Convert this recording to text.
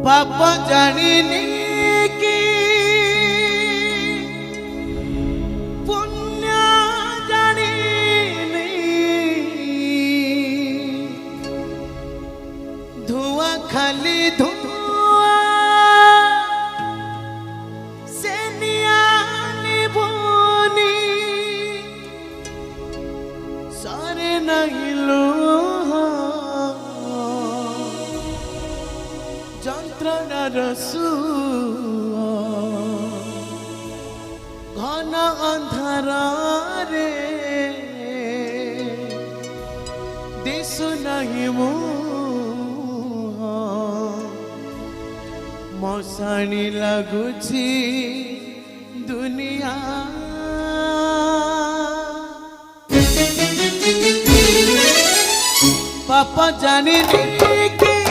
पाप जानिनी कि पुण्य जानिनी धुआं खाली धुआं से नियानी भूनी सारे नहीं लो যন্ত্রণার ঘন অন্ধারে দিশু নাহি মশাণী লাগুছি দুনিয়া পাপ জানিনি কি